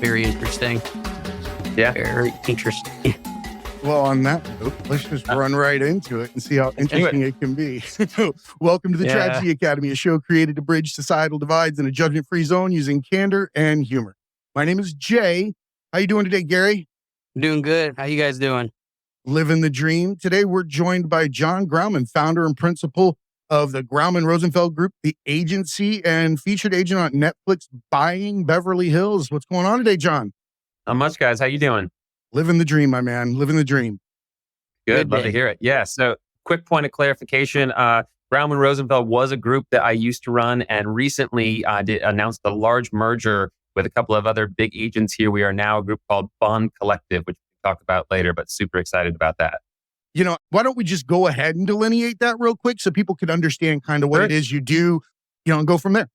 Very interesting. Yeah. Very interesting. Well, on that note, let's just run right into it and see how interesting it can be. Welcome to the Tragedy Academy, a show created to bridge societal divides in a judgment-free zone using candor and humor. My name is Jay. How you doing today, Gary? I'm doing good. How you guys doing? Living the dream. Today, we're joined by Jon Grauman, founder and principal of the Grauman Rosenfeld Group, the agency, and featured agent on Netflix, Buying Beverly Hills. What's going on today, Jon? Not much, guys. How you doing? Living the dream, my man. Living the dream. Good. Love to hear it. Yeah. So quick point of clarification. Grauman Rosenfeld was a group that I used to run and recently announced a large merger with a couple of other big agents here. We are now a group called Bond Collective, which we'll talk about later, but super excited about that. You know, why don't we just go ahead and delineate that real quick so people can understand kind of what it is you do, and go from there.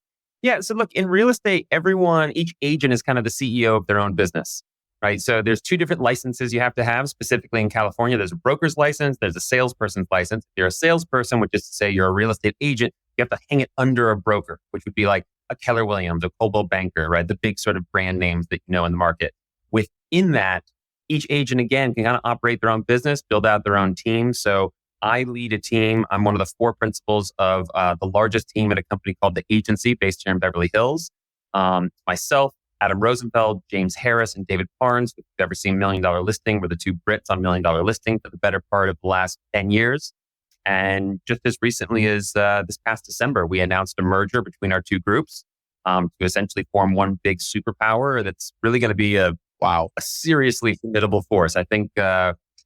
Yeah. So look, in real estate, each agent is kind of the CEO of their own business, right? So there's two different licenses you have to have. Specifically in California, there's a broker's license, there's a salesperson's license. If you're a salesperson, which is to say you're a real estate agent, you have to hang it under a broker, which would be like a Keller Williams, a Coldwell Banker, right? The big sort of brand names that you know in the market. Within that, each agent, again, can kind of operate their own business, build out their own team. So I lead a team. I'm one of the four principals of the largest team at a company called The Agency based here in Beverly Hills. Myself, Adam Rosenfeld, James Harris, and David Barnes. If you've ever seen $1 Million Listing, we're the two Brits on $1 Million Listing for the better part of the last 10 years. And just as recently as this past December, we announced a merger between our two groups to essentially form one big superpower that's really going to be a seriously formidable force. I think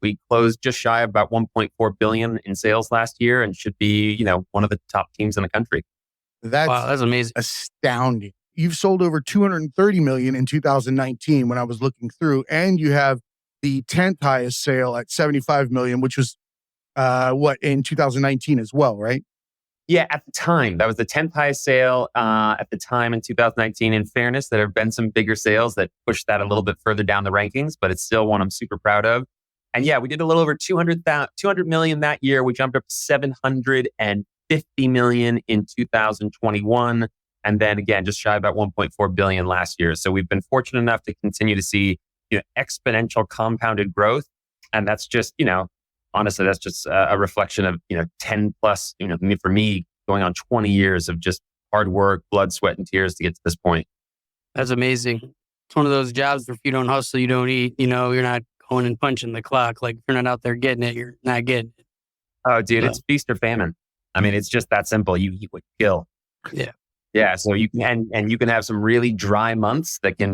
we closed just shy of about 1.4 billion in sales last year and should be, one of the top teams in the country. That's amazing. Astounding. You've sold over 230 million in 2019 when I was looking through, and you have the 10th highest sale at 75 million, which was in 2019 as well, right? Yeah, at the time, that was the 10th highest sale at the time in 2019. In fairness, there have been some bigger sales that pushed that a little bit further down the rankings, but it's still one I'm super proud of. And yeah, we did a little over 200 million that year. We jumped up to 750 million in 2021. And then again, just shy about 1.4 billion last year. So we've been fortunate enough to continue to see exponential compounded growth. And that's just, honestly, that's just a reflection of, 10 plus, for me, going on 20 years of just hard work, blood, sweat, and tears to get to this point. That's amazing. It's one of those jobs where if you don't hustle, you don't eat. You're not going and punching the clock. Like, if you're not out there getting it, you're not getting it. Oh, dude, it's feast or famine. I mean, it's just that simple. You eat what you kill. Yeah. Yeah. So you can, and you can have some really dry months that can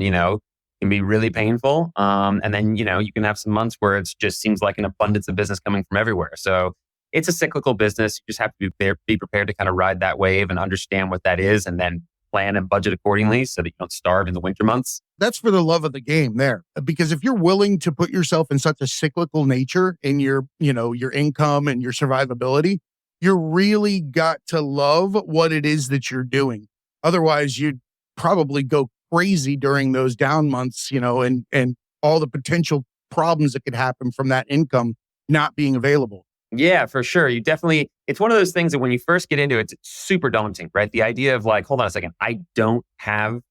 be really painful. And then, you can have some months where it just seems like an abundance of business coming from everywhere. So it's a cyclical business. You just have to be prepared to kind of ride that wave and understand what that is and then plan and budget accordingly so that you don't starve in the winter months. That's for the love of the game there. Because if you're willing to put yourself in such a cyclical nature in your income and your survivability, you really got to love what it is that you're doing. Otherwise, you'd probably go crazy during those down months, and all the potential problems that could happen from that income not being available. Yeah, for sure. It's one of those things that when you first get into it, it's super daunting, right? The idea of like, hold on a second, I don't have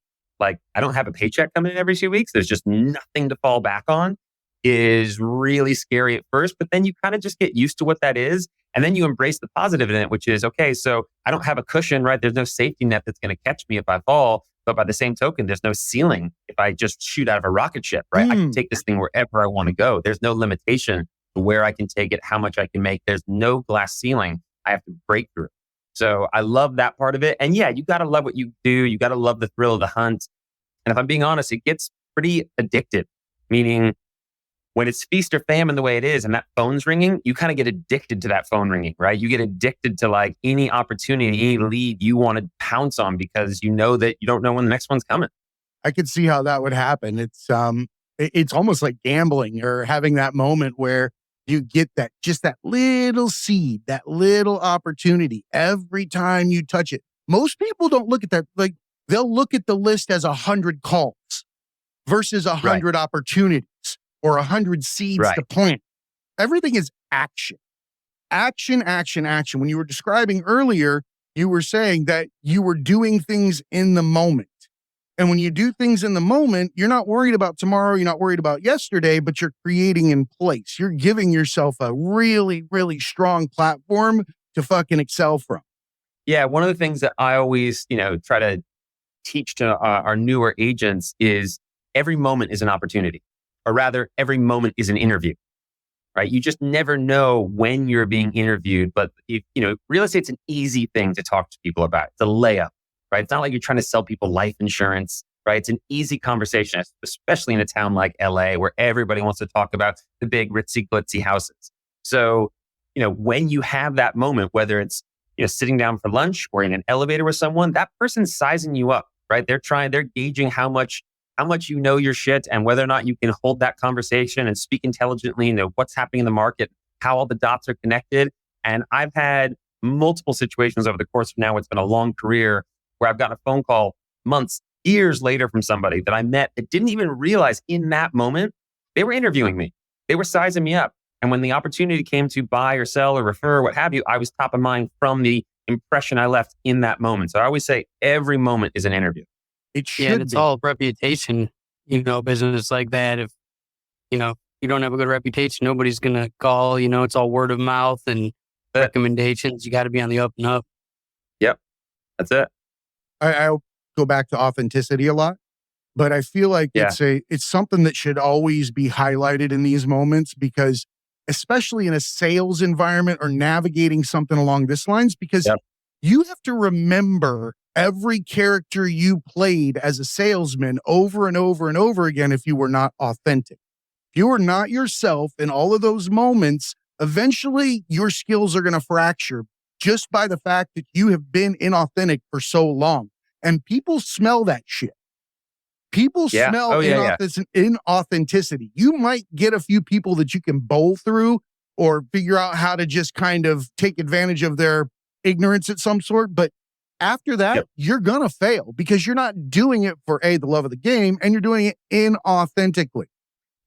a paycheck coming in every 2 weeks. There's just nothing to fall back on is really scary at first, but then you kind of just get used to what that is. And then you embrace the positive in it, which is, okay, so I don't have a cushion, right? There's no safety net that's going to catch me if I fall. But by the same token, there's no ceiling if I just shoot out of a rocket ship, right? I can take this thing wherever I want to go. There's no limitation to where I can take it, how much I can make. There's no glass ceiling. I have to break through. So I love that part of it. And yeah, you got to love what you do. You got to love the thrill of the hunt. And if I'm being honest, it gets pretty addictive, meaning when it's feast or famine the way it is and that phone's ringing, you kind of get addicted to that phone ringing, right? You get addicted to like any opportunity, any lead you want to pounce on because you know that you don't know when the next one's coming. I could see how that would happen. It's almost like gambling or having that moment where you get that little seed, that little opportunity every time you touch it. Most people don't look at that. Like they'll look at the list as 100 calls versus 100 opportunities. Or 100 seeds to plant. Everything is action. Action, action, action. When you were describing earlier, you were saying that you were doing things in the moment. And when you do things in the moment, you're not worried about tomorrow. You're not worried about yesterday, but you're creating in place. You're giving yourself a really, really strong platform to fucking excel from. Yeah. One of the things that I always, try to teach to our newer agents is every moment is an opportunity, or rather, every moment is an interview. Right? You just never know when you're being interviewed, but real estate's an easy thing to talk to people about. It's a layup, right? It's not like you're trying to sell people life insurance, right? It's an easy conversation, especially in a town like LA where everybody wants to talk about the big ritzy glitzy houses. So, when you have that moment, whether it's, sitting down for lunch or in an elevator with someone, that person's sizing you up, right? They're gauging how much you know your shit and whether or not you can hold that conversation and speak intelligently, what's happening in the market, how all the dots are connected. And I've had multiple situations over the course of now, it's been a long career, where I've gotten a phone call months, years later from somebody that I met that didn't even realize in that moment they were interviewing me. They were sizing me up. And when the opportunity came to buy or sell or refer or what have you, I was top of mind from the impression I left in that moment. So I always say every moment is an interview. It should and it's be. all reputation, business like that. If, you don't have a good reputation, nobody's going to call, it's all word of mouth and recommendations. You got to be on the up and up. Yep. That's it. I'll go back to authenticity a lot, but I feel like it's something that should always be highlighted in these moments, because especially in a sales environment or navigating something along this lines, because you have to remember every character you played as a salesman over and over and over again if you were not authentic. If you were not yourself in all of those moments, eventually your skills are going to fracture just by the fact that you have been inauthentic for so long. And people smell that shit. People smell inauthenticity. You might get a few people that you can bowl through or figure out how to just kind of take advantage of their ignorance at some sort. But after that, you're going to fail because you're not doing it for the love of the game, and you're doing it inauthentically.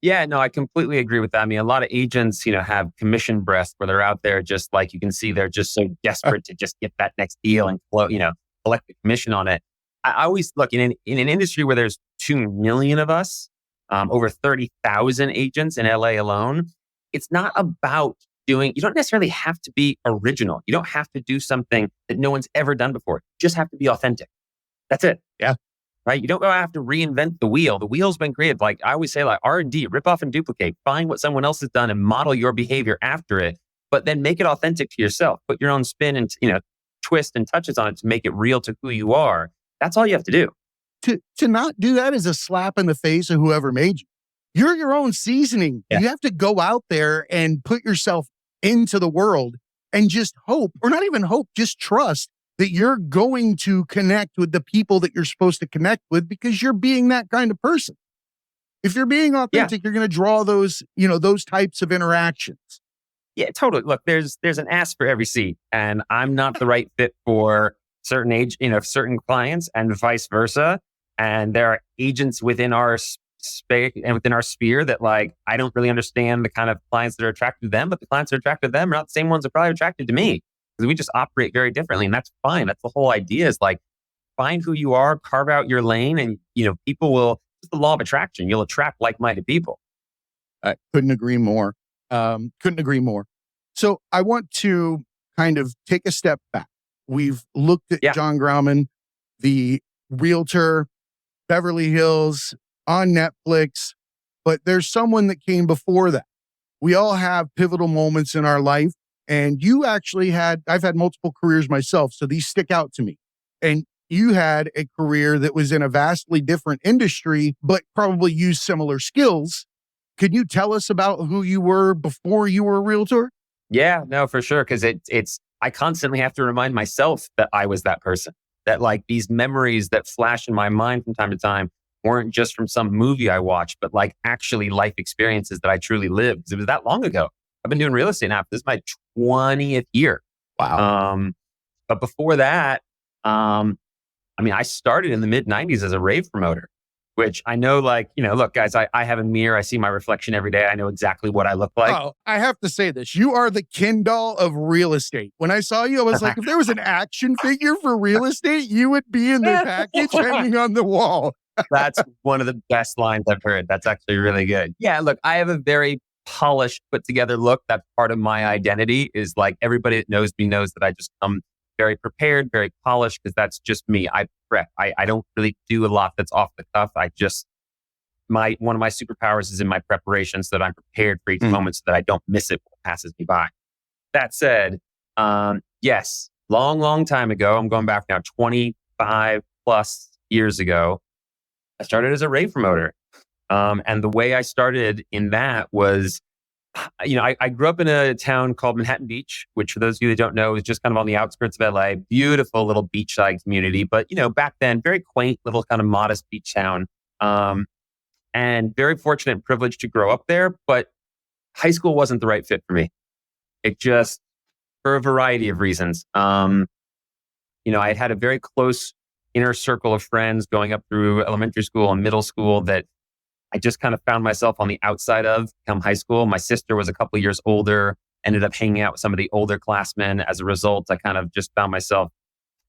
Yeah, no, I completely agree with that. I mean, a lot of agents, have commission breath where they're out there just like you can see they're just so desperate to just get that next deal and collect the commission on it. I always look in an industry where there's 2 million of us, over 30,000 agents in LA alone. It's not about you don't necessarily have to be original. You don't have to do something that no one's ever done before. You just have to be authentic. That's it. Yeah. Right. You don't have to reinvent the wheel. The wheel's been created. Like I always say, like R&D, rip off and duplicate, find what someone else has done and model your behavior after it, but then make it authentic to yourself. Put your own spin and, twist and touches on it to make it real to who you are. That's all you have to do. To not do that is a slap in the face of whoever made you. You're your own seasoning. Yeah. You have to go out there and put yourself into the world and just hope, or not even hope, just trust that you're going to connect with the people that you're supposed to connect with because you're being that kind of person. If you're being authentic, you're going to draw those, those types of interactions. Yeah, totally. Look, there's an ass for every seat, and I'm not the right fit for certain certain clients and vice versa. And there are agents within our space and within our sphere that I don't really understand the kind of clients that are attracted to them, but the clients that are attracted to them are not the same ones that are probably attracted to me, because we just operate very differently. And that's fine. That's the whole idea, is find who you are, carve out your lane, and people will, it's the law of attraction. You'll attract like-minded people. I couldn't agree more. Couldn't agree more. So I want to kind of take a step back. We've looked at Jon Grauman, the realtor, Beverly Hills, on Netflix, but there's someone that came before that. We all have pivotal moments in our life, and you actually I've had multiple careers myself, so these stick out to me. And you had a career that was in a vastly different industry, but probably used similar skills. Could you tell us about who you were before you were a realtor? Yeah, no, for sure. Because I constantly have to remind myself that I was that person, that these memories that flash in my mind from time to time weren't just from some movie I watched, but actually life experiences that I truly lived. Because it was that long ago. I've been doing real estate now. This is my 20th year. Wow. But before that, I started in the mid 90s as a rave promoter, which I know, look, guys, I have a mirror. I see my reflection every day. I know exactly what I look like. Oh, I have to say this. You are the Ken doll of real estate. When I saw you, I was like, if there was an action figure for real estate, you would be in the package hanging on the wall. That's one of the best lines I've heard. That's actually really good. Yeah, look, I have a very polished, put together look. That's part of my identity is like everybody that knows me knows that I just come very prepared, very polished, because that's just me. I prep. I don't really do a lot that's off the cuff. One of my superpowers is in my preparation so that I'm prepared for each moment so that I don't miss it when it passes me by. That said, yes, long time ago, I'm going back now 25 plus years ago, I started as a rave promoter. And the way I started in that was, I grew up in a town called Manhattan Beach, which for those of you that don't know is just kind of on the outskirts of LA, beautiful little beachside community. But, back then, very quaint little kind of modest beach town. And very fortunate and privileged to grow up there. But high school wasn't the right fit for me. It just, for a variety of reasons. I had a very close inner circle of friends going up through elementary school and middle school that I just kind of found myself on the outside of come high school. My sister was a couple of years older, ended up hanging out with some of the older classmen. As a result, I kind of just found myself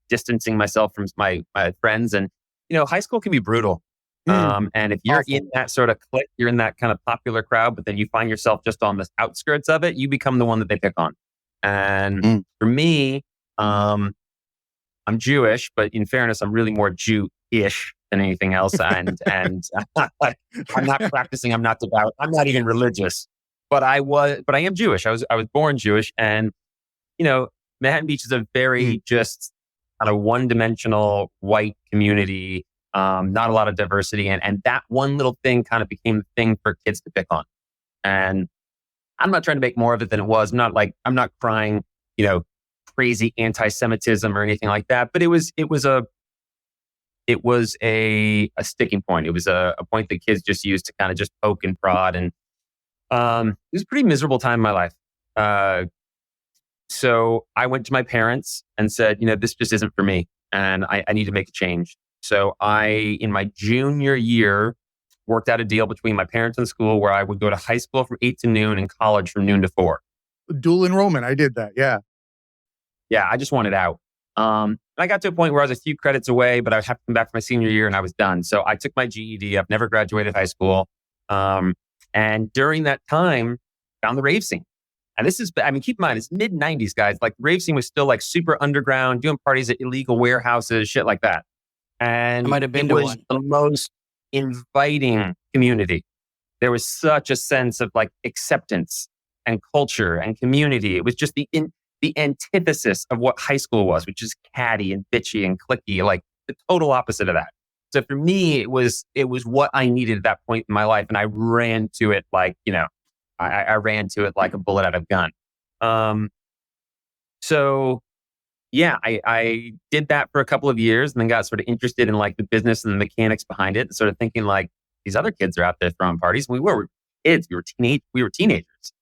distancing myself from my friends. And, high school can be brutal. And if you're Awful. in that sort of clique, you're in that kind of popular crowd, but then you find yourself just on the outskirts of it, you become the one that they pick on. And for me, I'm Jewish, but in fairness, I'm really more Jew-ish than anything else. And I'm not practicing. I'm not devout. I'm not even religious. But I am Jewish. I was born Jewish, and Manhattan Beach is a very just kind of one-dimensional white community. Not a lot of diversity, and that one little thing kind of became the thing for kids to pick on. And I'm not trying to make more of it than it was. I'm not crying, crazy anti-Semitism or anything like that. But it was a sticking point. It was a point that kids just used to kind of just poke and prod. And it was a pretty miserable time in my life. So I went to my parents and said, this just isn't for me, and I need to make a change. So in my junior year, worked out a deal between my parents and the school where I would go to high school from 8 to noon and college from noon to 4. Dual enrollment. I did that. Yeah. Yeah, I just wanted out. I got to a point where I was a few credits away, but I would have to come back for my senior year and I was done. So I took my GED. I've never graduated high school. And during that time, found the rave scene. And keep in mind, it's mid 90s, guys. Like the rave scene was still like super underground, doing parties at illegal warehouses, shit like that. And I might have been it to was one. the most inviting community. There was such a sense of like acceptance and culture and community. It was just the antithesis of what high school was, which is catty and bitchy and cliquey, like the total opposite of that. So for me, it was what I needed at that point in my life. And I ran to it like, I ran to it like a bullet out of a gun. So yeah, I did that for a couple of years and then got sort of interested in like the business and the mechanics behind it, and sort of thinking like these other kids are out there throwing parties. We were kids. We were teenagers.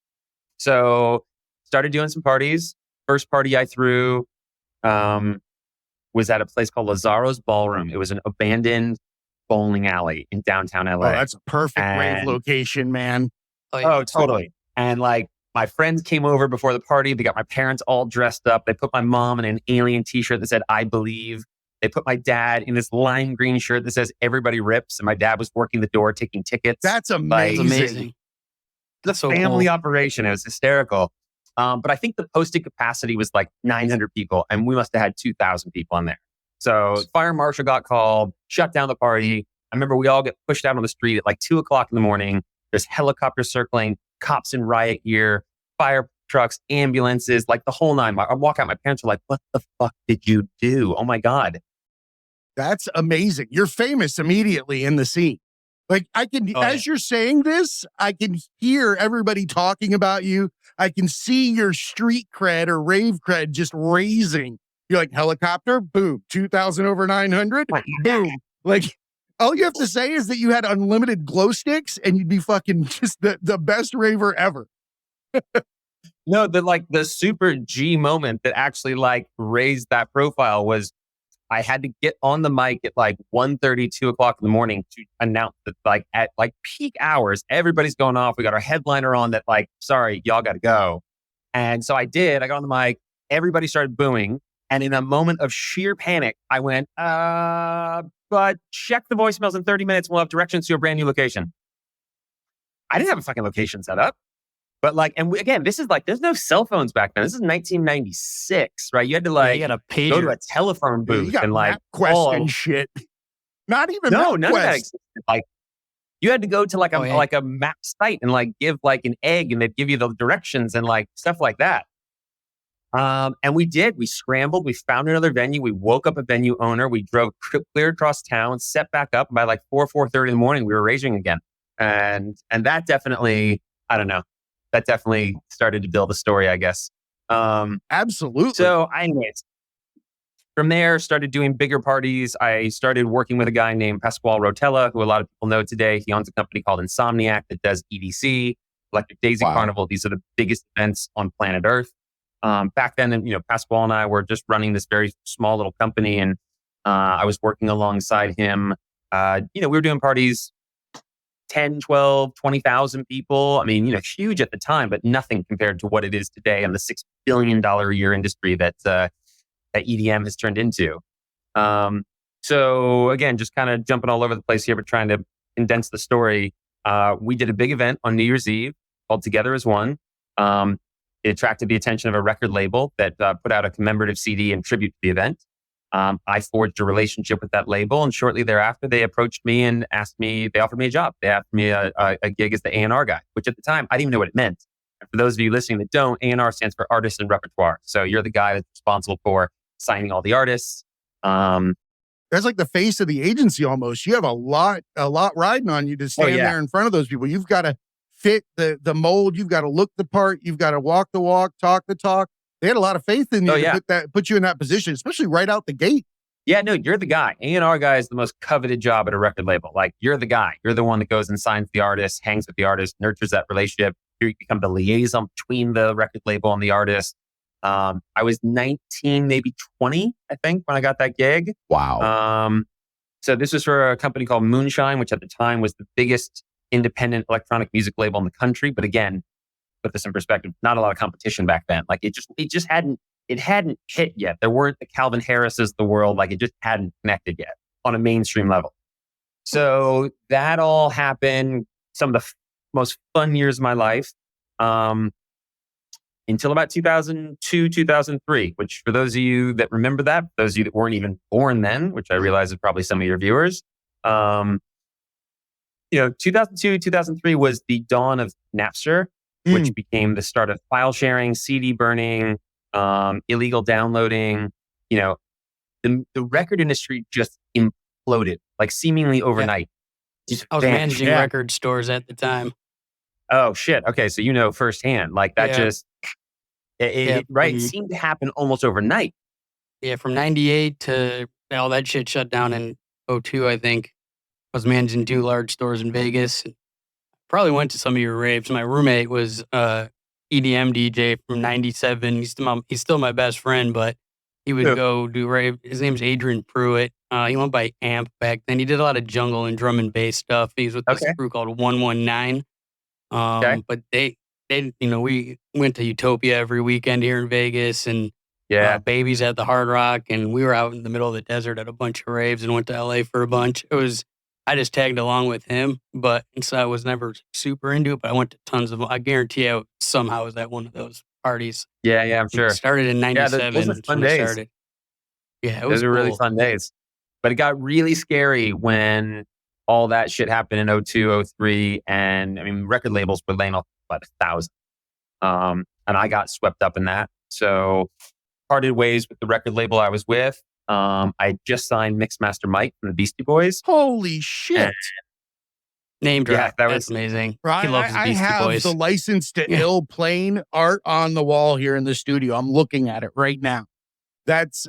So started doing some parties. First party I threw was at a place called Lazzaro's Ballroom. It was an abandoned bowling alley in downtown LA. Oh, that's a perfect rave location, man. Oh, totally. And like my friends came over before the party. They got my parents all dressed up. They put my mom in an alien t-shirt that said, "I believe." They put my dad in this lime green shirt that says "Everybody rips." And my dad was working the door, taking tickets. That's That's amazing. amazing. The So family cool. operation. It was hysterical. But I think the posted capacity was like 900 people, and we must have had 2,000 people in there. So fire marshal got called, shut down the party. I remember we all get pushed out on the street at like 2:00 in the morning. There's helicopters circling, cops in riot gear, fire trucks, ambulances, like the whole nine. I walk out, my parents are like, "What the fuck did you do? Oh my God." That's amazing. You're famous immediately in the scene. Like as you're saying this, I can hear everybody talking about you. I can see your street cred or rave cred just raising. You're like, helicopter, boom, 2,000 over 900, boom. Like all you have to say is that you had unlimited glow sticks and you'd be fucking just the best raver ever. No, the super G moment that actually like raised that profile was I had to get on the mic at like 1:30, 2:00 in the morning to announce that like at like peak hours, everybody's going off. We got our headliner on that like, sorry, y'all got to go. And so I did. I got on the mic. Everybody started booing. And in a moment of sheer panic, I went, but check the voicemails in 30 minutes. We'll have directions to your brand new location. I didn't have a fucking location set up. But like, and again, this is like, there's no cell phones back then. This is 1996, right? You had to like you got a pager. go to a telephone Dude, you booth got and like MapQuest and shit. Not even no, none of that MapQuest. existed. Like you had to go to like a map site and like give like an egg and they'd give you the directions and like stuff like that. And we did. We scrambled. We found another venue. We woke up a venue owner. We drove clear across town, set back up. By like 4:30 in the morning, we were raging again. And that definitely, I don't know. That definitely started to build a story, I guess. Absolutely. So anyways, from there, started doing bigger parties. I started working with a guy named Pasquale Rotella, who a lot of people know today. He owns a company called Insomniac that does EDC, Electric Daisy Carnival. These are the biggest events on planet Earth. Back then, Pasquale and I were just running this very small little company, and I was working alongside him. We were doing parties, 10, 12, 20,000 people. I mean, huge at the time, but nothing compared to what it is today and the $6 billion a year industry that EDM has turned into. So again, just kind of jumping all over the place here, but trying to condense the story. We did a big event on New Year's Eve called Together as One. It attracted the attention of a record label that put out a commemorative CD in tribute to the event. I forged a relationship with that label, and shortly thereafter, they approached me and they offered me a job. They offered me a gig as the A&R guy, which at the time, I didn't even know what it meant. And for those of you listening that don't, A&R stands for Artist and Repertoire. So you're the guy that's responsible for signing all the artists. That's like the face of the agency almost. You have a lot riding on you to stand there in front of those people. You've got to fit the mold. You've got to look the part. You've got to walk the walk, talk the talk. They had a lot of faith in you to put you in that position, especially right out the gate. Yeah, no, you're the guy. A&R guy is the most coveted job at a record label. Like, you're the guy. You're the one that goes and signs the artist, hangs with the artist, nurtures that relationship. You become the liaison between the record label and the artist. I was 19, maybe 20, I think, when I got that gig. Wow. So this was for a company called Moonshine, which at the time was the biggest independent electronic music label in the country. But again, put this in perspective, not a lot of competition back then. Like it just hadn't hit yet. There weren't the Calvin Harris's of the world. Like it just hadn't connected yet on a mainstream level. So that all happened. Some of the most fun years of my life. Until about 2002, 2003, which for those of you that remember that, those of you that weren't even born then, which I realize is probably some of your viewers, 2002, 2003 was the dawn of Napster, which became the start of file sharing, CD burning, illegal downloading. The record industry just imploded, like seemingly overnight. I was managing record stores at the time. Oh, shit. Okay, so firsthand. Like that it seemed to happen almost overnight. Yeah, from 98 to all that shit shut down in 02, I think. I was managing 2 large stores in Vegas. Probably went to some of your raves. My roommate was EDM DJ from 97. He's still my best friend, but he would go do rave. His name's Adrian Pruitt. He went by Amp back then. He did a lot of jungle and drum and bass stuff. He was with this crew called 119. But they we went to Utopia every weekend here in Vegas, and Babies at the Hard Rock, and we were out in the middle of the desert at a bunch of raves and went to LA for a bunch. I just tagged along with him, so I was never super into it, but I went to tons of them. I guarantee I somehow was at one of those parties. Yeah, I'm sure. It started in 97. Those were fun days. Yeah, it was Those were really fun days. But it got really scary when all that shit happened in 02, 03. And I mean, record labels were laying off about 1,000. And I got swept up in that. So parted ways with the record label I was with. I just signed Mixmaster Mike from the Beastie Boys. Holy shit. Name drop. Yeah, That's amazing. Right, he loves the Beastie Boys. I have the License to Ill Plain art on the wall here in the studio. I'm looking at it right now. That's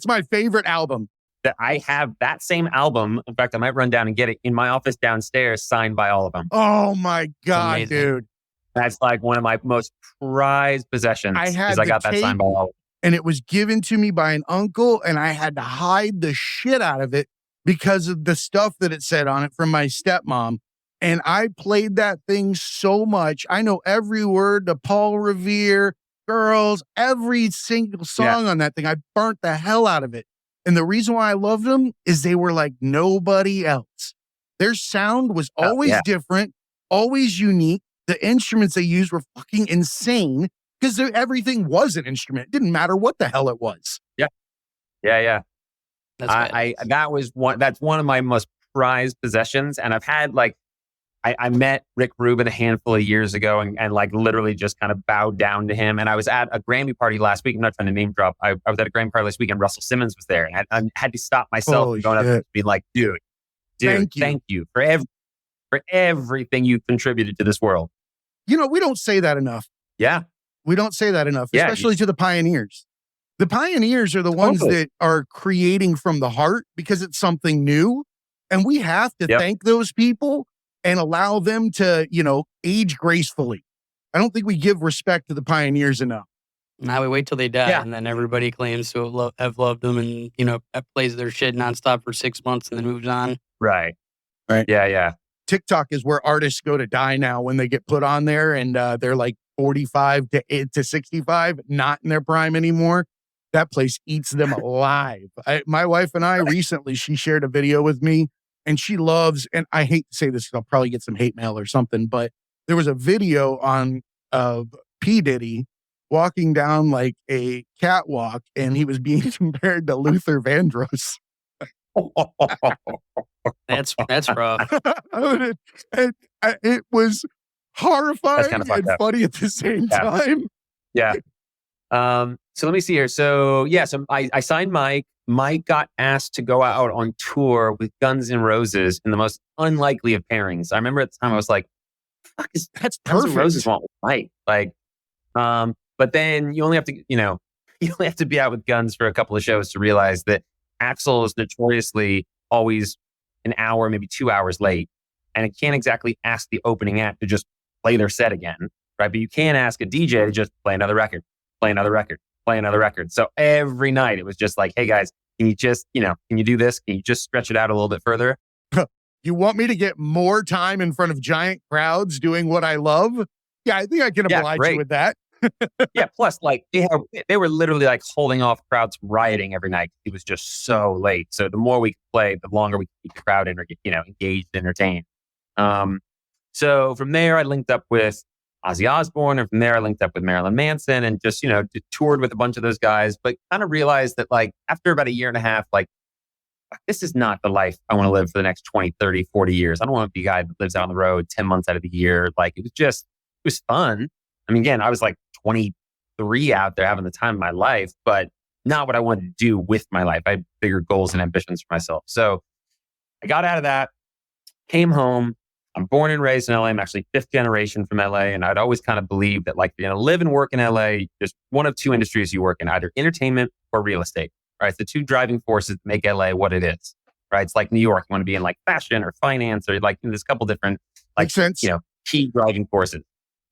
my favorite album. That I have that same album. In fact, I might run down and get it in my office downstairs, signed by all of them. Oh my God, dude. That's like one of my most prized possessions. I got that signed by all of them. And it was given to me by an uncle, and I had to hide the shit out of it because of the stuff that it said on it from my stepmom. And I played that thing so much. I know every word to Paul Revere. Girls, every single song on that thing. I burnt the hell out of it. And the reason why I loved them is they were like nobody else. Their sound was always different, always unique. The instruments they used were fucking insane because everything was an instrument. It didn't matter what the hell it was. Yeah. That's That's one of my most prized possessions. And I've had I met Rick Rubin a handful of years ago and like literally just kind of bowed down to him. And I was at a Grammy party last week. I'm not trying to name drop. I was at a Grammy party last week and Russell Simmons was there. And I had to stop myself from going up and be like, dude, thank you for everything you contributed to this world. We don't say that enough. Yeah. We don't say that enough, especially to the pioneers. The pioneers are the ones that are creating from the heart because it's something new. And we have to thank those people and allow them to, age gracefully. I don't think we give respect to the pioneers enough. Now we wait till they die, and then everybody claims to have loved them and, plays their shit nonstop for 6 months and then moves on. Right. Yeah. TikTok is where artists go to die now when they get put on there and they're like 45 to 65, not in their prime anymore. That place eats them alive. My wife and I recently, she shared a video with me and she loves, and I hate to say this, I'll probably get some hate mail or something, but there was a video of P. Diddy walking down like a catwalk and he was being compared to Luther Vandross. That's rough. It was horrifying kind of and funny at the same time. Yeah. So let me see here. So I signed Mike. Mike got asked to go out on tour with Guns N' Roses in the most unlikely of pairings. I remember at the time I was like, "Fuck is that's Guns N' Roses want with Mike?" But then you only have to, you only have to be out with Guns for a couple of shows to realize that Axl is notoriously always an hour, maybe 2 hours late, and it can't exactly ask the opening act to just play their set again, right? But you can ask a DJ to just play another record. So every night it was just like, hey guys, can you just, can you do this? Can you just stretch it out a little bit further? You want me to get more time in front of giant crowds doing what I love? Yeah, I think I can oblige you with that. Yeah. Plus, they were literally like holding off crowds from rioting every night. It was just so late. So the more we could play, the longer we could keep the crowd engaged, entertained. So from there, I linked up with Ozzy Osbourne, and from there I linked up with Marilyn Manson and just, toured with a bunch of those guys, but kind of realized that after about a year and a half, this is not the life I want to live for the next 20, 30, 40 years. I don't want to be a guy that lives out on the road 10 months out of the year. It was fun. I mean, again, I was 23 out there having the time of my life, but not what I wanted to do with my life. I had bigger goals and ambitions for myself. So I got out of that, came home. I'm born and raised in LA. I'm actually fifth generation from LA. And I'd always kind of believed that live and work in LA, there's one of two industries you work in, either entertainment or real estate, right? It's the two driving forces that make LA what it is, right? It's like New York. You want to be in fashion or finance or there's a couple different, makes sense. Key driving forces.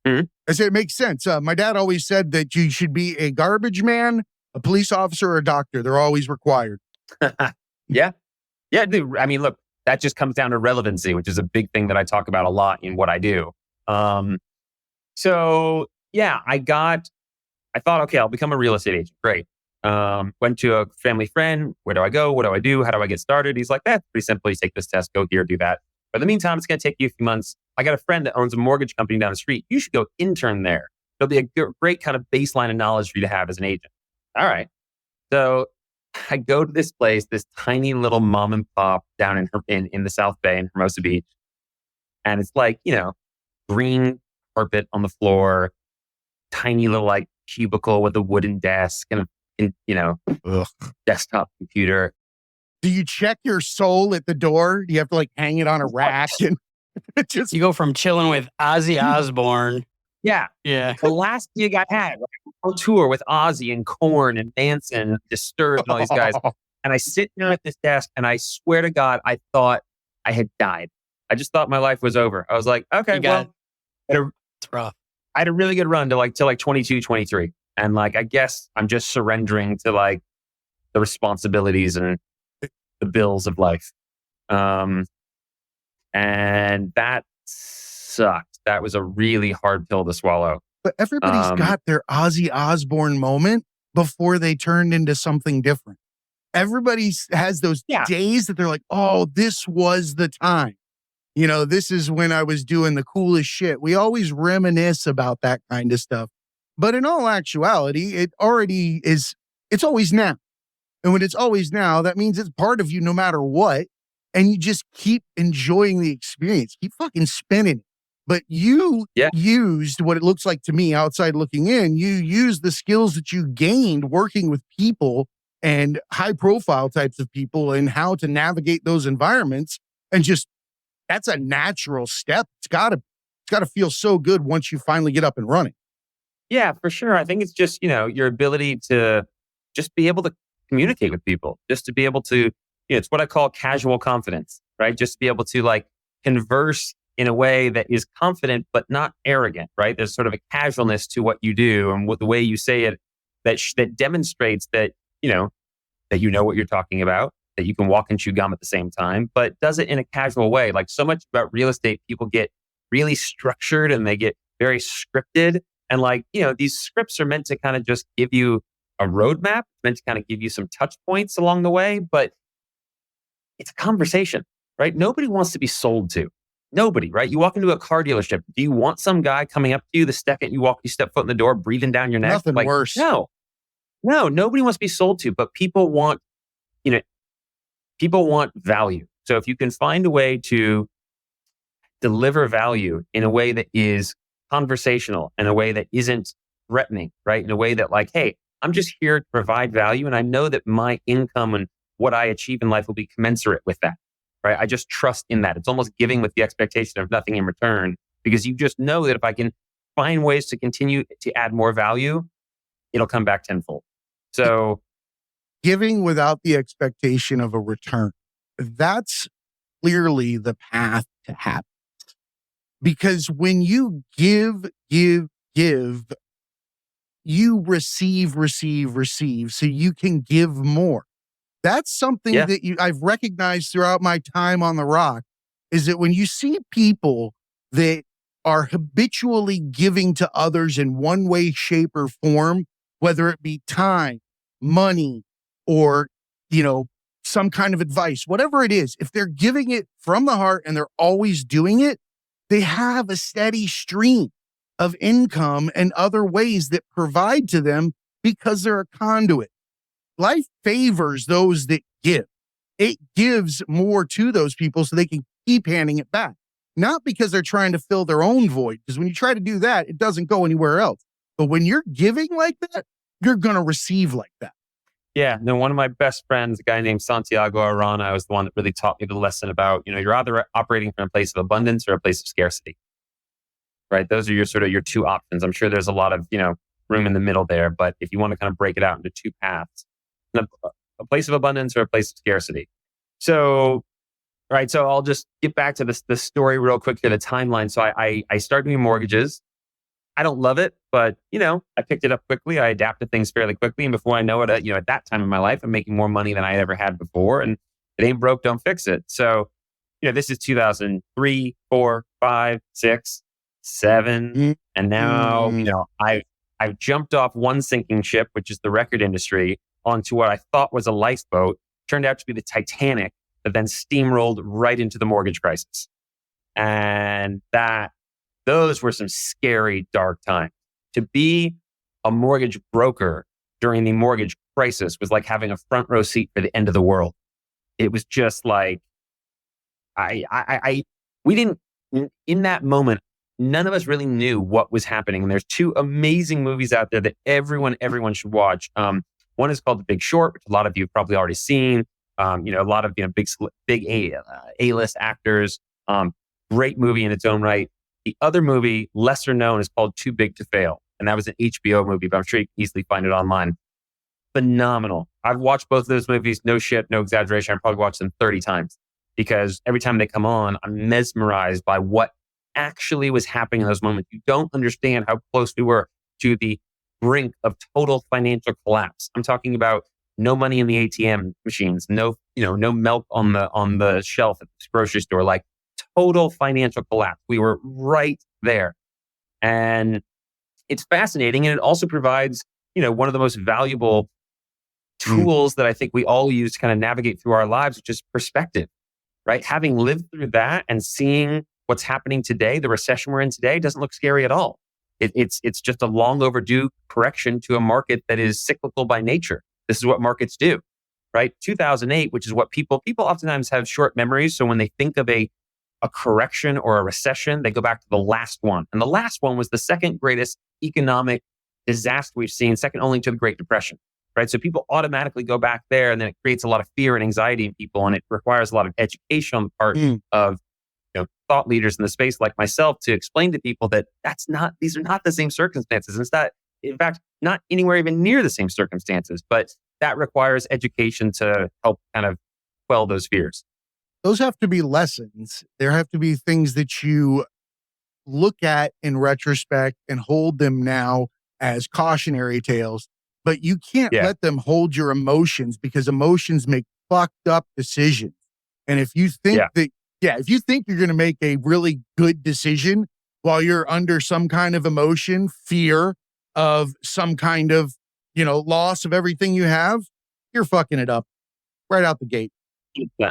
I say it makes sense. My dad always said that you should be a garbage man, a police officer, or a doctor. They're always required. Yeah, dude. I mean, look, that just comes down to relevancy, which is a big thing that I talk about a lot in what I do. So yeah, I thought, okay, I'll become a real estate agent. Great. Went to a family friend. Where do I go? What do I do? How do I get started? He's like, that's pretty simple. You take this test, go here, do that. But in the meantime, it's going to take you a few months. I got a friend that owns a mortgage company down the street. You should go intern there. It'll be a great kind of baseline of knowledge for you to have as an agent. All right. So I go to this place, this tiny little mom and pop down in the South Bay in Hermosa Beach. And it's green carpet on the floor, tiny little cubicle with a wooden desk and desktop computer. Do you check your soul at the door? Do you have to hang it on a rack? And you go from chilling with Ozzy Osbourne. Yeah. The last gig I had on tour with Ozzy and Korn and Manson, Disturbed and all these guys. And I sit down at this desk and I swear to God, I thought I had died. I just thought my life was over. I was like, okay, it's rough. I had a really good run to 22, 23. And I guess I'm just surrendering to the responsibilities and the bills of life. And that sucked. That was a really hard pill to swallow. But everybody's got their Ozzy Osbourne moment before they turned into something different. Everybody has those days that they're like, oh, this was the time. This is when I was doing the coolest shit. We always reminisce about that kind of stuff. But in all actuality, it's always now. And when it's always now, that means it's part of you no matter what. And you just keep enjoying the experience, keep fucking spinning. But you used what it looks like to me outside looking in. You used the skills that you gained working with people and high profile types of people and how to navigate those environments. And just, that's a natural step. It's gotta feel so good once you finally get up and running. Yeah, for sure. I think it's just, your ability to just be able to communicate with people, just to be able to, it's what I call casual confidence, right? Just to be able to converse in a way that is confident, but not arrogant, right? There's sort of a casualness to what you do and the way you say it that demonstrates that, that you know what you're talking about, that you can walk and chew gum at the same time, but does it in a casual way. Like so much about real estate, people get really structured and they get very scripted. And these scripts are meant to kind of just give you a roadmap, meant to kind of give you some touch points along the way, but it's a conversation, right? Nobody wants to be sold to. Nobody, right? You walk into a car dealership. Do you want some guy coming up to you the second you step foot in the door, breathing down your neck? Nothing worse. No, nobody wants to be sold to, but people want value. So if you can find a way to deliver value in a way that is conversational, in a way that isn't threatening, right? In a way that hey, I'm just here to provide value. And I know that my income and what I achieve in life will be commensurate with that, right? I just trust in that. It's almost giving with the expectation of nothing in return, because you just know that if I can find ways to continue to add more value, it'll come back tenfold. So giving without the expectation of a return, that's clearly the path to happiness. Because when you give, you receive, so you can give more. That's something that I've recognized throughout my time on the rock, is that when you see people that are habitually giving to others in one way, shape, or form, whether it be time, money, or, some kind of advice, whatever it is, if they're giving it from the heart and they're always doing it, they have a steady stream of income and other ways that provide to them because they're a conduit. Life favors those that give. It gives more to those people so they can keep handing it back. Not because they're trying to fill their own void, because when you try to do that, it doesn't go anywhere else. But when you're giving like that, you're going to receive like that. Yeah. No, one of my best friends, a guy named Santiago Arana, was the one that really taught me the lesson about, you're either operating from a place of abundance or a place of scarcity, right? Those are your two options. I'm sure there's a lot of, room in the middle there, but if you want to kind of break it out into two paths, a place of abundance or a place of scarcity. So, right. So I'll just get back to this story real quick to the timeline. So I started doing mortgages. I don't love it, but I picked it up quickly. I adapted things fairly quickly. And before I know it, at that time in my life, I'm making more money than I ever had before. And it ain't broke, don't fix it. So, this is 2003, 4, 5, 6, 7. And now, I've jumped off one sinking ship, which is the record industry, onto what I thought was a lifeboat. Turned out to be the Titanic that then steamrolled right into the mortgage crisis. And those were some scary, dark times. To be a mortgage broker during the mortgage crisis was like having a front row seat for the end of the world. It was just like, we didn't, in that moment, none of us really knew what was happening. And there's two amazing movies out there that everyone should watch. One is called The Big Short, which a lot of you have probably already seen. A lot of big A-list actors. Great movie in its own right. The other movie, lesser known, is called Too Big to Fail. And that was an HBO movie, but I'm sure you can easily find it online. Phenomenal. I've watched both of those movies, no shit, no exaggeration. I've probably watched them 30 times because every time they come on, I'm mesmerized by what actually was happening in those moments. You don't understand how close we were to the brink of total financial collapse. I'm talking about no money in the ATM machines, no milk on the shelf at the grocery store, like total financial collapse. We were right there. And it's fascinating. And it also provides, one of the most valuable tools that I think we all use to kind of navigate through our lives, which is perspective, right? Having lived through that and seeing what's happening today, the recession we're in today doesn't look scary at all. It's just a long overdue correction to a market that is cyclical by nature. This is what markets do, right? 2008, which is what people oftentimes have short memories. So when they think of a correction or a recession, they go back to the last one. And the last one was the second greatest economic disaster we've seen, second only to the Great Depression, right? So people automatically go back there, and then it creates a lot of fear and anxiety in people. And it requires a lot of education on the part of thought leaders in the space like myself to explain to people that these are not the same circumstances. It's not, in fact, not anywhere even near the same circumstances, but that requires education to help kind of quell those fears. Those have to be lessons. There have to be things that you look at in retrospect and hold them now as cautionary tales, but you can't let them hold your emotions, because emotions make fucked up decisions. And if you think if you think you're going to make a really good decision while you're under some kind of emotion, fear of some kind of, loss of everything you have, you're fucking it up right out the gate. Yeah,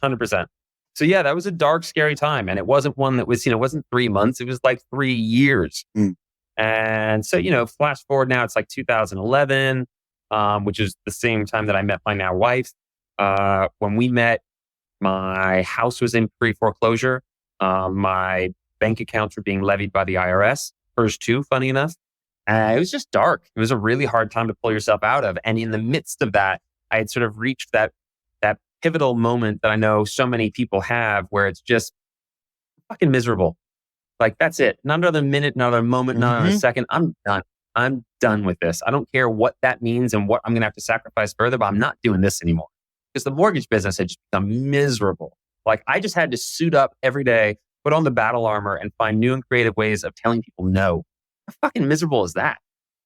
100%. So that was a dark, scary time. And it wasn't one that was, wasn't 3 months. It was like 3 years. And so, flash forward now, it's like 2011, which is the same time that I met my now wife. When we met, my house was in pre-foreclosure. My bank accounts were being levied by the IRS. First two, funny enough. It was just dark. It was a really hard time to pull yourself out of. And in the midst of that, I had sort of reached that pivotal moment that I know so many people have, where it's just fucking miserable. Like, that's it. Not another minute, not another moment, not another second. I'm done. I'm done with this. I don't care what that means and what I'm going to have to sacrifice further, but I'm not doing this anymore. Because the mortgage business had just become miserable. Like, I just had to suit up every day, put on the battle armor, and find new and creative ways of telling people no. How fucking miserable is that?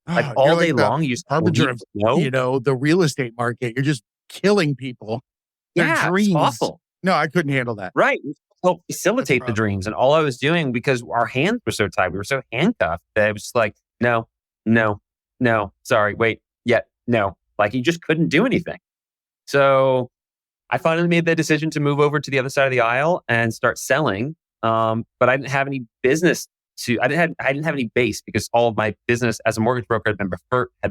Like, all day long, you just harbinger of no. The real estate market. You're just killing people. Their dreams. It's awful. No, I couldn't handle that. Right. Help facilitate the dreams. And all I was doing, because our hands were so tied, we were so handcuffed, that it was just like, no, sorry, wait, no. Like, you just couldn't do anything. So I finally made the decision to move over to the other side of the aisle and start selling. But I didn't have any business I didn't have any base, because all of my business as a mortgage broker had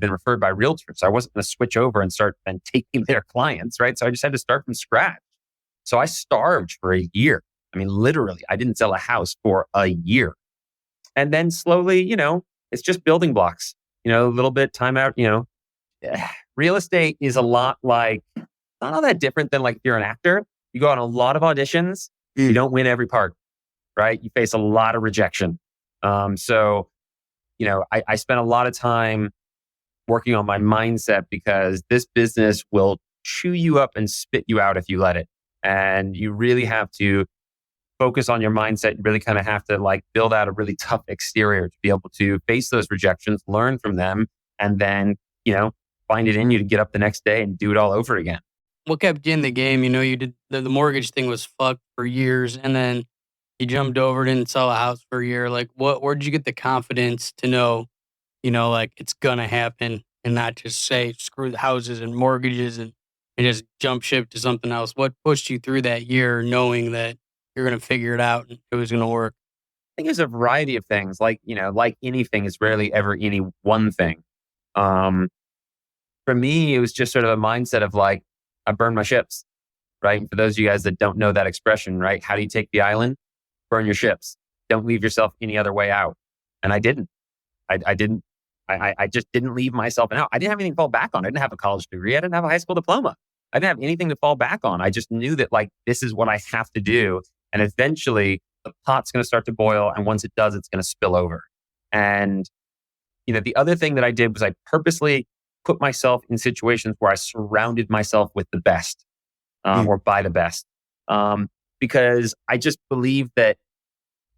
been referred by realtors. So I wasn't going to switch over and start then taking their clients, right? So I just had to start from scratch. So I starved for a year. I mean, literally, I didn't sell a house for a year. And then slowly, it's just building blocks, a little bit time out, real estate is a lot like, not all that different than like if you're an actor. You go on a lot of auditions, you don't win every part, right? You face a lot of rejection. So, I spent a lot of time working on my mindset, because this business will chew you up and spit you out if you let it. And you really have to focus on your mindset. You really kind of have to like build out a really tough exterior to be able to face those rejections, learn from them, and then, find it in you to get up the next day and do it all over again. What kept you in the game? You did the mortgage thing was fucked for years, and then you jumped over, didn't sell a house for a year. Like, where did you get the confidence to know, like it's gonna happen, and not just say screw the houses and mortgages and just jump ship to something else? What pushed you through that year, knowing that you're gonna figure it out and it was gonna work? I think there's a variety of things. Like, like anything, it's rarely ever any one thing. For me, it was just sort of a mindset of like, I burned my ships, right? For those of you guys that don't know that expression, right? How do you take the island? Burn your ships. Don't leave yourself any other way out. And I didn't. I just didn't leave myself out. I didn't have anything to fall back on. I didn't have a college degree. I didn't have a high school diploma. I didn't have anything to fall back on. I just knew that like, this is what I have to do. And eventually the pot's going to start to boil. And once it does, it's going to spill over. And, the other thing that I did was I purposely put myself in situations where I surrounded myself with the best, or by the best. Because I just believe that,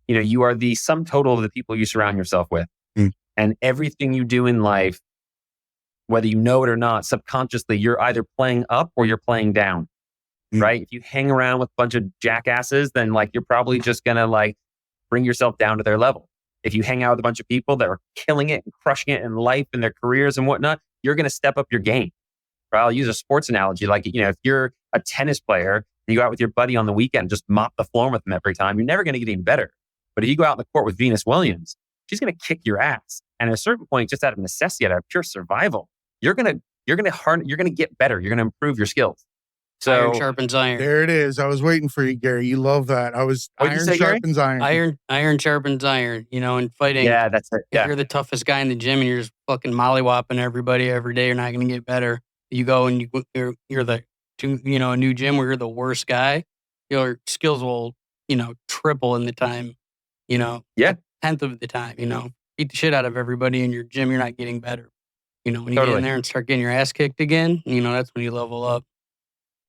you are the sum total of the people you surround yourself with. And everything you do in life, whether you know it or not, subconsciously, you're either playing up or you're playing down, right? If you hang around with a bunch of jackasses, then like, you're probably just going to like bring yourself down to their level. If you hang out with a bunch of people that are killing it and crushing it in life and their careers and whatnot, you're going to step up your game. Right? I'll use a sports analogy. Like, if you're a tennis player and you go out with your buddy on the weekend, just mop the floor with them every time, you're never going to get any better. But if you go out in the court with Venus Williams, she's going to kick your ass. And at a certain point, just out of necessity, out of pure survival, you're going to get better. You're going to improve your skills. So Iron sharpens iron. There it is. I was waiting for you, Gary. You love that. What'd you say, sharpens iron. Iron sharpens iron. In fighting. Yeah, that's it. If you're the toughest guy in the gym and you're just fucking mollywopping everybody every day, you're not going to get better. You go and you're the a new gym where you're the worst guy. Your skills will triple in the time. Yeah. 10th of the time. Beat the shit out of everybody in your gym. You're not getting better. When you get Totally. in there and start getting your ass kicked again, that's when you level up.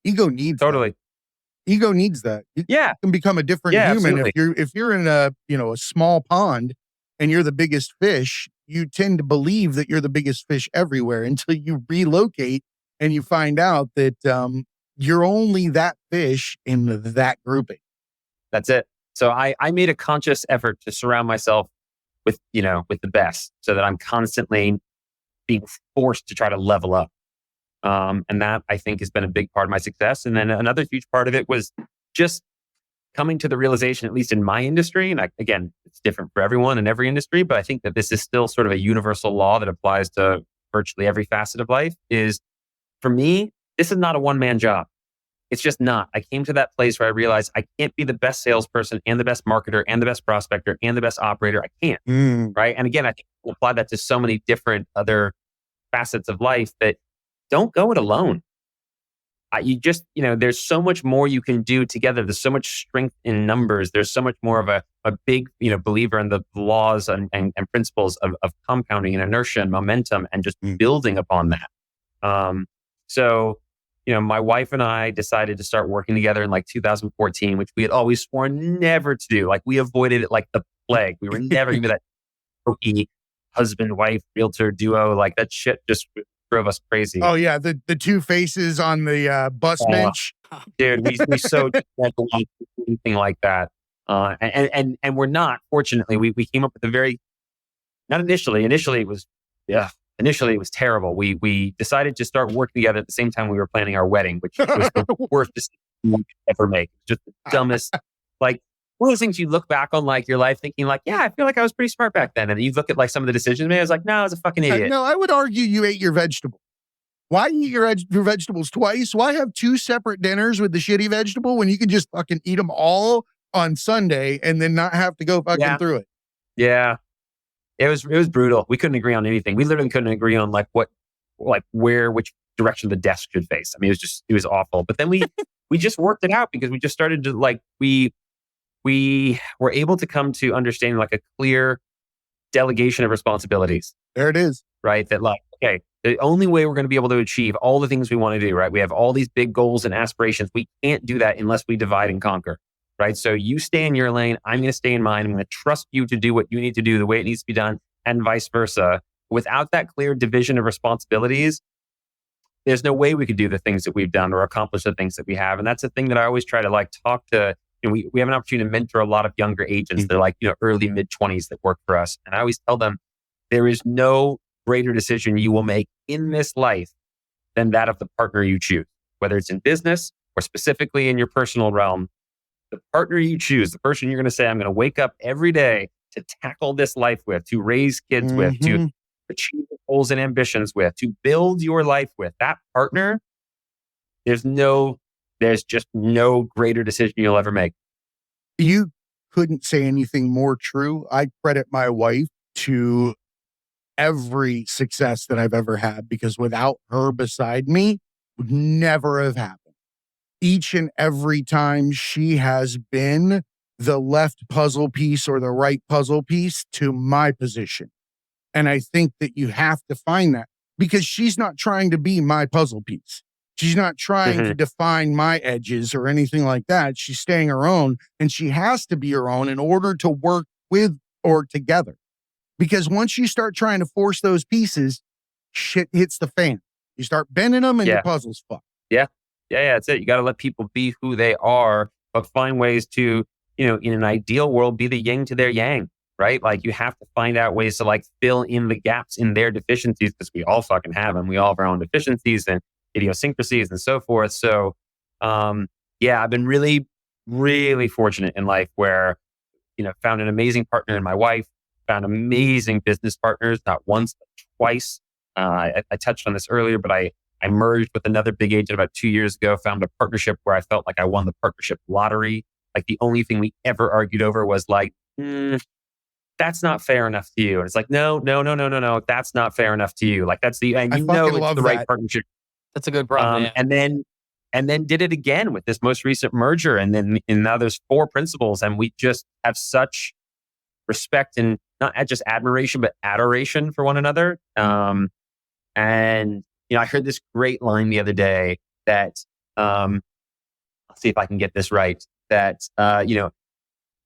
Ego needs Totally. That. Ego needs that. You can become a different human. Absolutely. If you're in a small pond and you're the biggest fish, you tend to believe that you're the biggest fish everywhere until you relocate and you find out that you're only that fish in that grouping. That's it. So I made a conscious effort to surround myself with the best, so that I'm constantly being forced to try to level up. And that, I think, has been a big part of my success. And then another huge part of it was just coming to the realization, at least in my industry, and again, it's different for everyone in every industry, but I think that this is still sort of a universal law that applies to virtually every facet of life, is, for me, this is not a one-man job. It's just not. I came to that place where I realized I can't be the best salesperson and the best marketer and the best prospector and the best operator. I can't. Right. And again, I think I apply that to so many different other facets of life, that don't go it alone. There's so much more you can do together. There's so much strength in numbers. There's so much more of a big, believer in the laws and principles of compounding and inertia and momentum and just building upon that. So my wife and I decided to start working together in 2014, which we had always sworn never to do. We avoided it like the plague. We were never going to be that hokey husband, wife, realtor duo. That shit just drove us crazy. Oh yeah. The two faces on the bus bench. Dude, we so didn't want to do anything like that. And we're not, fortunately, we came up with not initially. Initially it was terrible. We decided to start working together at the same time we were planning our wedding, which was the worst decision we could ever make. Just the dumbest. One of those things you look back on your life thinking yeah, I feel like I was pretty smart back then. And you look at some of the decisions made, I was like, no, I was a fucking idiot. No, I would argue you ate your vegetable. Why eat your vegetables twice? Why have two separate dinners with the shitty vegetable when you can just fucking eat them all on Sunday and then not have to go fucking through it? Yeah. It was brutal. We couldn't agree on anything. We literally couldn't agree on which direction the desk should face. I mean, it was awful. But then we just worked it out, because we just started to we were able to come to understanding a clear delegation of responsibilities. There it is. Right? That okay, the only way we're going to be able to achieve all the things we want to do, right? We have all these big goals and aspirations. We can't do that unless we divide and conquer. Right? So you stay in your lane. I'm going to stay in mine. I'm going to trust you to do what you need to do the way it needs to be done, and vice versa. Without that clear division of responsibilities, there's no way we could do the things that we've done or accomplish the things that we have. And that's the thing that I always try to talk to. We have an opportunity to mentor a lot of younger agents. They're early mid-20s that work for us. And I always tell them, there is no greater decision you will make in this life than that of the partner you choose, whether it's in business or specifically in your personal realm. The partner you choose, the person you're going to say, I'm going to wake up every day to tackle this life with, to raise kids with, to achieve goals and ambitions with, to build your life with, that partner, there's just no greater decision you'll ever make. You couldn't say anything more true. I credit my wife to every success that I've ever had, because without her beside me, would never have happened. Each and every time, she has been the left puzzle piece or the right puzzle piece to my position. And I think that you have to find that, because she's not trying to be my puzzle piece. She's not trying to define my edges or anything like that. She's staying her own, and she has to be her own in order to work with or together. Because once you start trying to force those pieces, shit hits the fan. You start bending them and your puzzle's fucked. Yeah, that's it. You got to let people be who they are, but find ways to, in an ideal world, be the yin to their yang. right? Like you have to find out ways to like fill in the gaps in their deficiencies because we all fucking have them. We all have our own deficiencies and idiosyncrasies and so forth. So, yeah, I've been really, really fortunate in life where, found an amazing partner in my wife, found amazing business partners, not once, but twice. I touched on this earlier, but I merged with another big agent about 2 years ago, found a partnership where I felt like I won the partnership lottery. Like the only thing we ever argued over was like, that's not fair enough to you. And it's like, no, no, no, no, no, no. That's not fair enough to you. Like that's and I fucking it's love the right that. partnership. That's a good problem. Yeah. And then did it again with this most recent merger. And now there's 4 principals and we just have such respect and not just admiration, but adoration for one another. And I heard this great line the other day that, I'll see if I can get this right, that,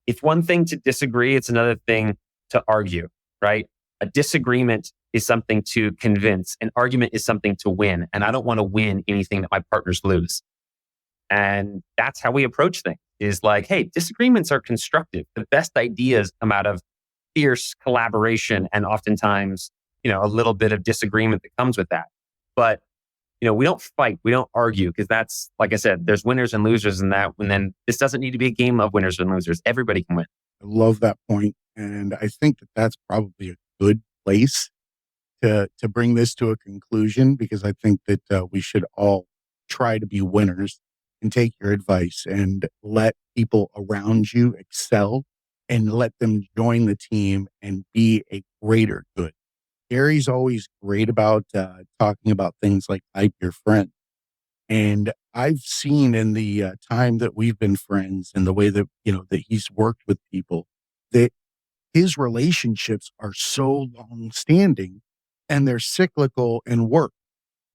it's one thing to disagree. It's another thing to argue, right? A disagreement is something to convince. An argument is something to win. And I don't want to win anything that my partners lose. And that's how we approach things is like, hey, disagreements are constructive. The best ideas come out of fierce collaboration and oftentimes, a little bit of disagreement that comes with that. But, we don't fight. We don't argue because that's, like I said, there's winners and losers in that. And then this doesn't need to be a game of winners and losers. Everybody can win. I love that point. And I think that that's probably a good place to bring this to a conclusion because I think that we should all try to be winners and take your advice and let people around you excel and let them join the team and be a greater good. Gary's always great about talking about things like hype your friend. And I've seen in the time that we've been friends and the way that, that he's worked with people, that his relationships are so long standing and they're cyclical in work.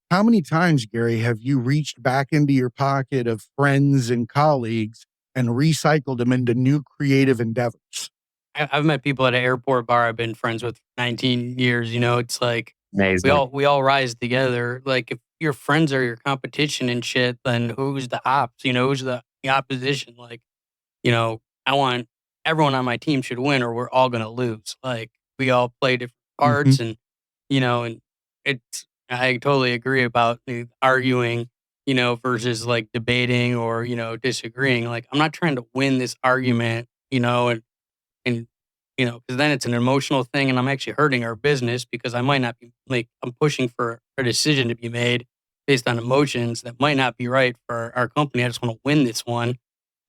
How many times, Gary, have you reached back into your pocket of friends and colleagues and recycled them into new creative endeavors? I've met people at an airport bar I've been friends with for 19 years. It's like Amazing. we all rise together. Like if your friends are your competition and shit, then who's the ops? Who's the opposition? Like, I want everyone on my team should win or we're all gonna lose. Like we all play different Hmm. parts and and it's I totally agree about the arguing, versus like debating or, disagreeing. Like I'm not trying to win this argument, and because then it's an emotional thing and I'm actually hurting our business because I might not be like I'm pushing for a decision to be made based on emotions that might not be right for our company. I just want to win this one.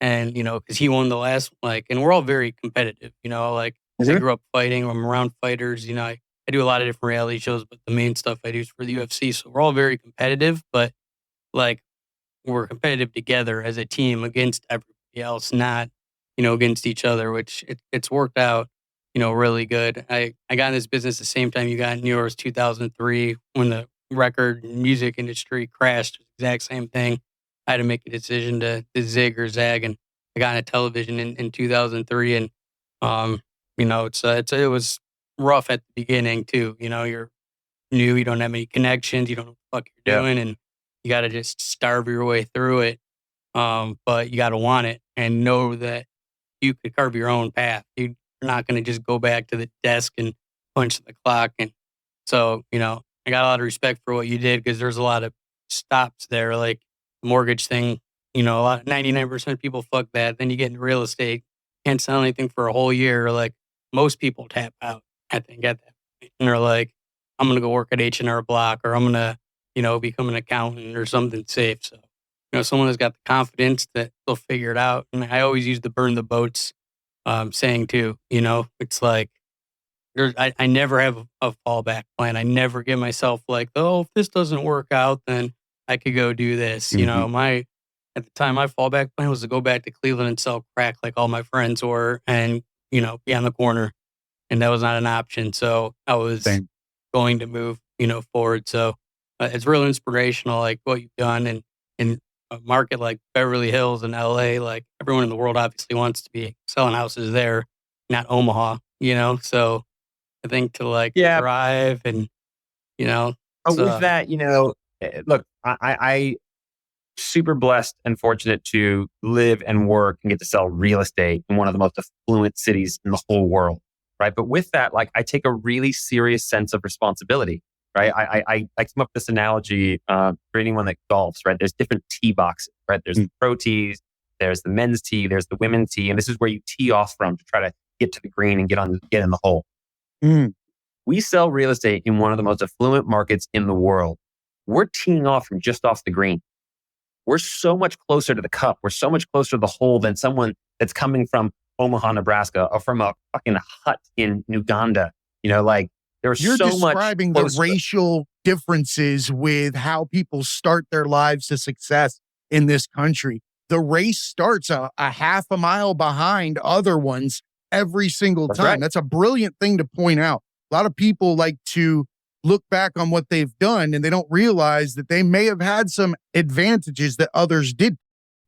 And, because he won the last, like, and we're all very competitive, like I grew up fighting, I'm around fighters, I do a lot of different reality shows, but the main stuff I do is for the UFC. So we're all very competitive, but like we're competitive together as a team against everybody else, not, against each other, which it's worked out, really good. I got in this business the same time you got in yours, 2003, when the record and music industry crashed, exact same thing. I had to make a decision to zig or zag, and I got into television in 2003, and it was rough at the beginning too. You're new, you don't have any connections, you don't know what the fuck you're Yeah. doing, and you got to just starve your way through it. But you got to want it and know that you could carve your own path. You're not going to just go back to the desk and punch the clock. And so, I got a lot of respect for what you did because there's a lot of stops there, like the mortgage thing. A lot 99% of people fuck that. Then you get into real estate, can't sell anything for a whole year. Like most people tap out, I think, at that point. And they're like, I'm going to go work at H&R Block or I'm going to, become an accountant or something safe. So, someone has got the confidence that they'll figure it out. And I always use the burn the boats saying too, it's like, I never have a fallback plan. I never get myself like, oh, if this doesn't work out, then I could go do this. Mhm. At the time, my fallback plan was to go back to Cleveland and sell crack like all my friends were and, be on the corner. And that was not an option. So I was Same. going to move, forward. So it's real inspirational, like what you've done. And in a market like Beverly Hills in LA, like everyone in the world obviously wants to be selling houses there, not Omaha, So I think to like Yeah. thrive and, it's, With that, look, I super blessed and fortunate to live and work and get to sell real estate in one of the most affluent cities in the whole world. right? But with that, like I take a really serious sense of responsibility, right? I came up with this analogy for anyone that golfs, right? There's different tee boxes, right? There's the pro tees, there's the men's tee, there's the women's tee, and this is where you tee off from to try to get to the green and get in the hole. We sell real estate in one of the most affluent markets in the world. We're teeing off from just off the green. We're so much closer to the cup. We're so much closer to the hole than someone that's coming from Omaha, Nebraska, or from a fucking hut in Uganda. Like there's You're so much describing the racial differences with how people start their lives to success in this country. The race starts a half a mile behind other ones every single time. Right. That's a brilliant thing to point out. A lot of people like to look back on what they've done and they don't realize that they may have had some advantages that others did.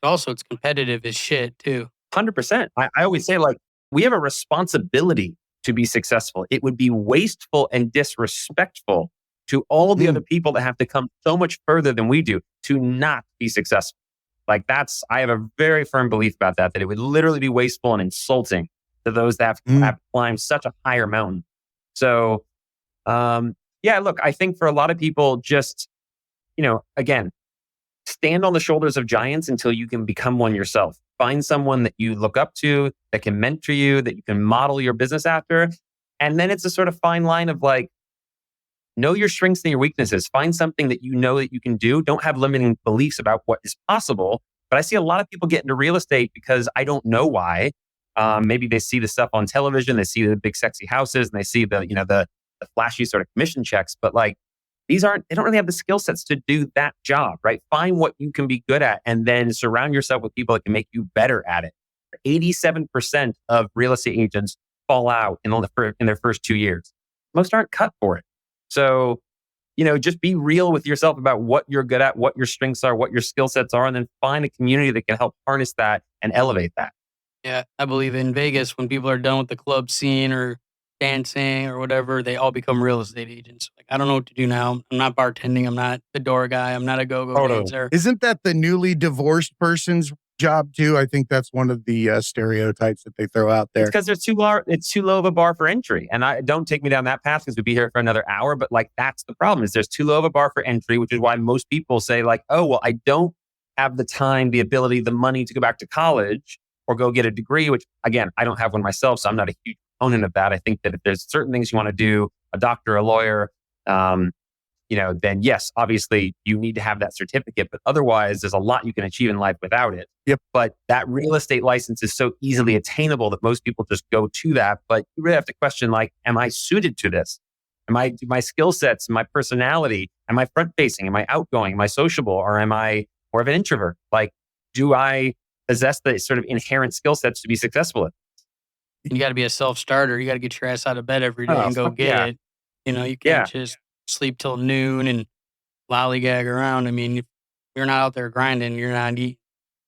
Also, it's competitive as shit too. 100%. I always say, like, we have a responsibility to be successful. It would be wasteful and disrespectful to all the other people that have to come so much further than we do to not be successful. Like I have a very firm belief about that it would literally be wasteful and insulting to those that have climbed such a higher mountain. So, yeah, look, I think for a lot of people, just, again, stand on the shoulders of giants until you can become one yourself. Find someone that you look up to, that can mentor you, that you can model your business after. And then it's a sort of fine line of like, know your strengths and your weaknesses. Find something that you know that you can do. Don't have limiting beliefs about what is possible. But I see a lot of people get into real estate because I don't know why. Maybe they see the stuff on television, they see the big sexy houses, and they see the flashy sort of commission checks. But like, they don't really have the skill sets to do that job, right? Find what you can be good at and then surround yourself with people that can make you better at it. 87% of real estate agents fall out in their first 2 years. Most aren't cut for it. So, just be real with yourself about what you're good at, what your strengths are, what your skill sets are, and then find a community that can help harness that and elevate that. Yeah, I believe in Vegas, when people are done with the club scene or dancing or whatever, they all become real estate agents. Like, I don't know what to do now. I'm not bartending. I'm not the door guy. I'm not a go-go dancer. Isn't that the newly divorced person's job too? I think that's one of the stereotypes that they throw out there. It's because it's too low of a bar for entry. And don't take me down that path because we'd be here for another hour. But like, that's the problem, is there's too low of a bar for entry, which is why most people say like, oh, well, I don't have the time, the ability, the money to go back to college or go get a degree, which again, I don't have one myself. So I'm not a huge proponent of that. I think that if there's certain things you want to do, a doctor, a lawyer, then yes, obviously you need to have that certificate, but otherwise there's a lot you can achieve in life without it. Yep. But that real estate license is so easily attainable that most people just go to that. But you really have to question, like, am I suited to this? Do my skill sets, my personality, am I front facing? Am I outgoing? Am I sociable? Or am I more of an introvert? Like, do I possess the sort of inherent skill sets to be successful at? You got to be a self-starter. You got to get your ass out of bed every day and go get it. You can't just sleep till noon and lollygag around. I mean, if you're not out there grinding, you're not eating.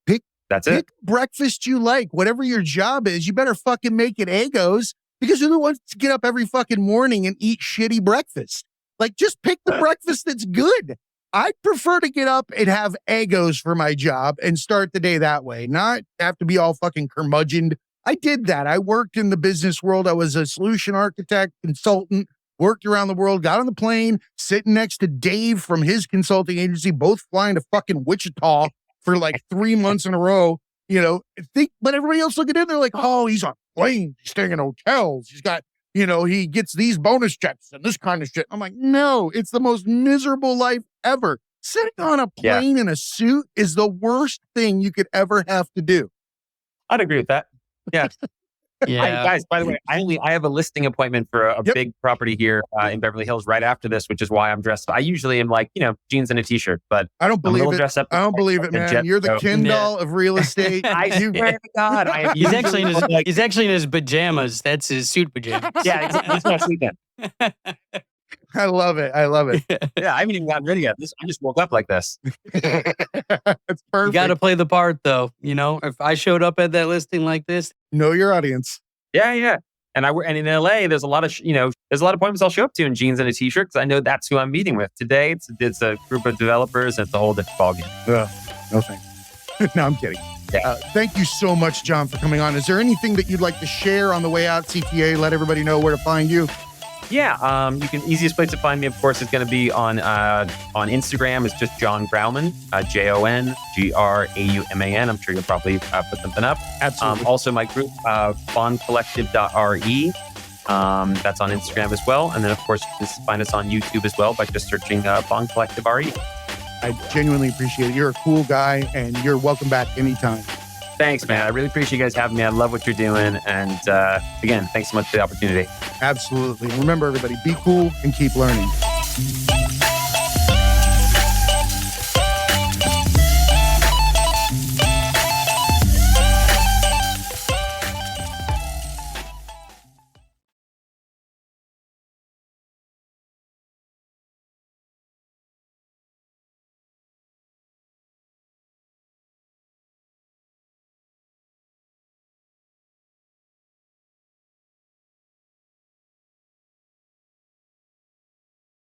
Pick breakfast you like. Whatever your job is, you better fucking make it Eggos, because you're the ones to get up every fucking morning and eat shitty breakfast. Like, just pick the breakfast that's good. I prefer to get up and have Eggos for my job and start the day that way, not have to be all fucking curmudgeoned. I did that. I worked in the business world. I was a solution architect, consultant, worked around the world, got on the plane, sitting next to Dave from his consulting agency, both flying to fucking Wichita for like 3 months in a row. But everybody else looking in, they're like, oh, he's on planes, he's staying in hotels, he's got, he gets these bonus checks and this kind of shit. I'm like, no, it's the most miserable life ever. Sitting on a plane in a suit is the worst thing you could ever have to do. I'd agree with that. Yeah. Yeah. Guys, by the way, I have a listing appointment for a big property here in Beverly Hills right after this, which is why I'm dressed. I usually am like, jeans and a t-shirt, but I don't believe it. Dressed up I don't believe it, man. You're the Ken doll of real estate. I swear to God, he's actually in his pajamas. That's his suit pajamas. Yeah, exactly. That's what I sleep in. I love it. Yeah, I haven't even gotten ready yet. I just woke up like this. It's perfect. You got to play the part, though. If I showed up at that listing like this, know your audience. Yeah. And in LA, there's a lot of appointments I'll show up to in jeans and a t-shirt because I know that's who I'm meeting with. Today, it's a group of developers and it's a whole different ballgame. No thanks. No, I'm kidding. Thank you so much, Jon, for coming on. Is there anything that you'd like to share on the way out, CTA? Let everybody know where to find you. Yeah, you can easiest place to find me, of course, is going to be on Instagram. It's just Jon Grauman, JonGrauman. I'm sure you'll probably put something up. Absolutely. Also, my group, bondcollective.re. That's on Instagram as well. And then, of course, you can find us on YouTube as well by just searching Bond Collective RE. I genuinely appreciate it. You're a cool guy, and you're welcome back anytime. Thanks, man. I really appreciate you guys having me. I love what you're doing. And again, thanks so much for the opportunity. Absolutely. And remember, everybody, be cool and keep learning.